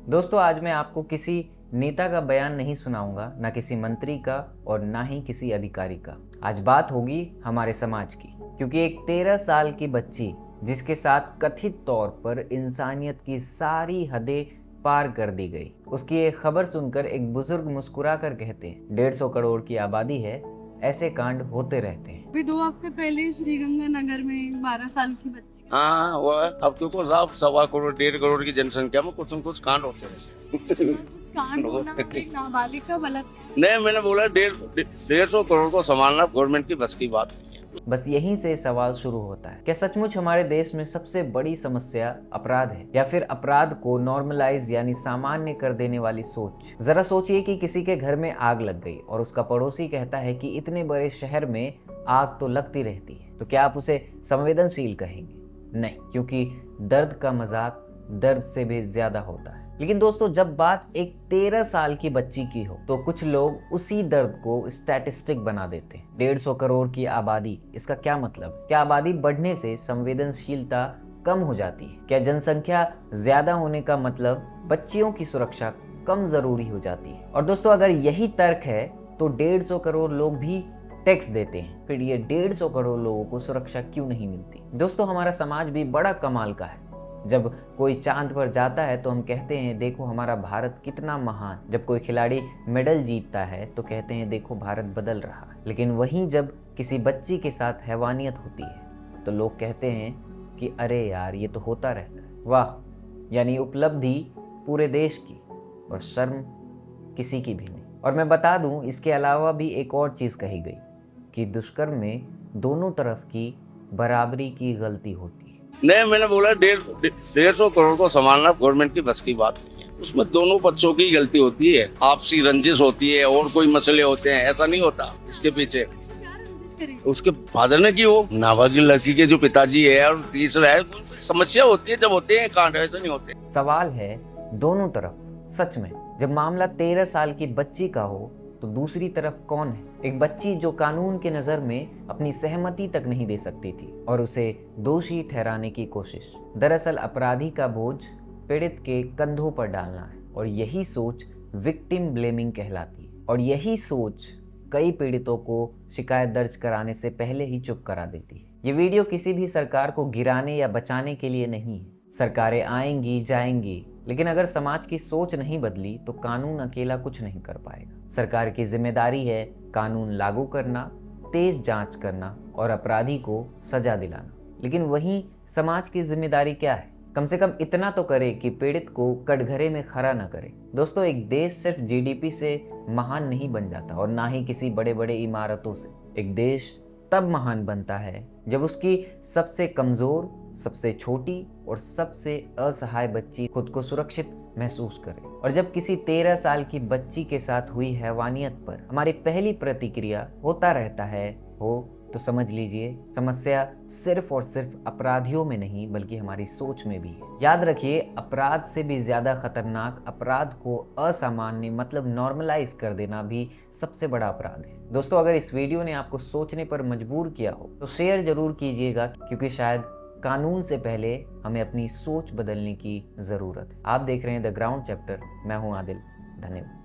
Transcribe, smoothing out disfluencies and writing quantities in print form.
दोस्तों, आज मैं आपको किसी नेता का बयान नहीं सुनाऊंगा, ना किसी मंत्री का और ना ही किसी अधिकारी का। आज बात होगी हमारे समाज की, क्योंकि एक 13 साल की बच्ची जिसके साथ कथित तौर पर इंसानियत की सारी हदें पार कर दी गई, उसकी एक खबर सुनकर एक बुजुर्ग मुस्कुरा कर कहते हैं, 150 करोड़ की आबादी है, ऐसे कांड होते रहते हैं। अभी 2 हफ्ते पहले श्रीगंगानगर में 12 साल की बच्ची हाँ वो है। अब देखो साहब 1.25 करोड़ 1.5 करोड़ की जनसंख्या में कुछ न कुछ कांड होते रहते हैं। कुछ कांड होना और एक नाबालिग का बलात्कार। नहीं, मैंने बोला 150 करोड़ को संभालना गवर्नमेंट की बस की बात नहीं है। बस यहीं से सवाल शुरू होता है, क्या सचमुच हमारे देश में सबसे बड़ी समस्या अपराध है, या फिर अपराध को नॉर्मलाइज यानी सामान्य कर देने वाली सोच? जरा सोचिए कि किसी के घर में आग लग गई और उसका पड़ोसी कहता है कि इतने बड़े शहर में आग तो लगती रहती है, तो क्या आप उसे संवेदनशील कहेंगे? नहीं, क्योंकि दर्द का मजाक दर्द से भी ज्यादा होता है। लेकिन दोस्तों, जब बात एक 13 साल की बच्ची की हो तो कुछ लोग उसी दर्द को स्टैटिस्टिक बना देते हैं। 150 करोड़ की आबादी, इसका क्या मतलब? क्या आबादी बढ़ने से संवेदनशीलता कम हो जाती है? क्या जनसंख्या ज्यादा होने का मतलब बच्चियों की सुरक्षा कम जरूरी हो जाती है? और दोस्तों, अगर यही तर्क है तो 150 करोड़ लोग भी टैक्स देते हैं, फिर ये 150 करोड़ लोगों को सुरक्षा क्यों नहीं मिलती? दोस्तों, हमारा समाज भी बड़ा कमाल का है। जब कोई चांद पर जाता है तो हम कहते हैं देखो हमारा भारत कितना महान। जब कोई खिलाड़ी मेडल जीतता है तो कहते हैं देखो भारत बदल रहा है। लेकिन वहीं जब किसी बच्ची के साथ हैवानियत होती है तो लोग कहते हैं कि अरे यार, ये तो होता रहता है। वाह, यानी उपलब्धि पूरे देश की और शर्म किसी की भी नहीं। और मैं बता दूं, इसके अलावा भी एक और चीज़ कही गई कि दुष्कर्म में दोनों तरफ की बराबरी की गलती होती है। नहीं, मैंने बोला 150 करोड़ को संभालना गवर्नमेंट की बस की बात नहीं है। उसमें दोनों पक्षों की गलती होती है, आपसी रंजिश होती है और कोई मसले होते हैं, ऐसा नहीं होता। इसके पीछे क्या रंजिश करेगी? उसके फादर ने की, वो नाबालिग लड़की के जो पिताजी है और तीसरा है, समस्या होती है जब होते हैं कांड, ऐसा नहीं होते। सवाल है दोनों तरफ। सच में जब मामला 13 साल की बच्ची का हो तो दूसरी तरफ कौन है? एक बच्ची जो कानून के नजर में अपनी सहमति तक नहीं दे सकती थी और उसे दोषी ठहराने की कोशिश। दरअसल अपराधी का बोझ पीड़ित के कंधों पर डालना है, और यही सोच विक्टिम ब्लेमिंग कहलाती है। और यही सोच कई पीड़ितों को शिकायत दर्ज कराने से पहले ही चुप करा देती है। ये वीडियो किसी भी सरकार को गिराने या बचाने के लिए नहीं है। सरकारें आएंगी जाएंगी, लेकिन अगर समाज की सोच नहीं बदली तो कानून अकेला कुछ नहीं कर पाएगा। सरकार की जिम्मेदारी है कानून लागू करना, तेज जांच करना और अपराधी को सजा दिलाना। लेकिन वहीं समाज की जिम्मेदारी क्या है? कम से कम इतना तो करे कि पीड़ित को कटघरे में खड़ा न करे। दोस्तों, एक देश सिर्फ जीडीपी से महान नहीं बन जाता और ना ही किसी बड़े बड़े इमारतों से। एक देश तब महान बनता है जब उसकी सबसे कमजोर, सबसे छोटी और सबसे असहाय बच्ची खुद को सुरक्षित महसूस करे। और जब किसी 13 साल की बच्ची के साथ हुई हैवानियत पर हमारी पहली प्रतिक्रिया होता रहता है हो, तो समझ लीजिए समस्या सिर्फ और सिर्फ अपराधियों में नहीं बल्कि हमारी सोच में भी है। याद रखिए, अपराध से भी ज्यादा खतरनाक अपराध को असामान्य मतलब नॉर्मलाइज कर देना भी सबसे बड़ा अपराध है। दोस्तों, अगर इस वीडियो ने आपको सोचने पर मजबूर किया हो तो शेयर जरूर कीजिएगा, क्योंकि शायद कानून से पहले हमें अपनी सोच बदलने की जरूरत है। आप देख रहे हैं द ग्राउंड चैप्टर। मैं हूं आदिल। धन्यवाद।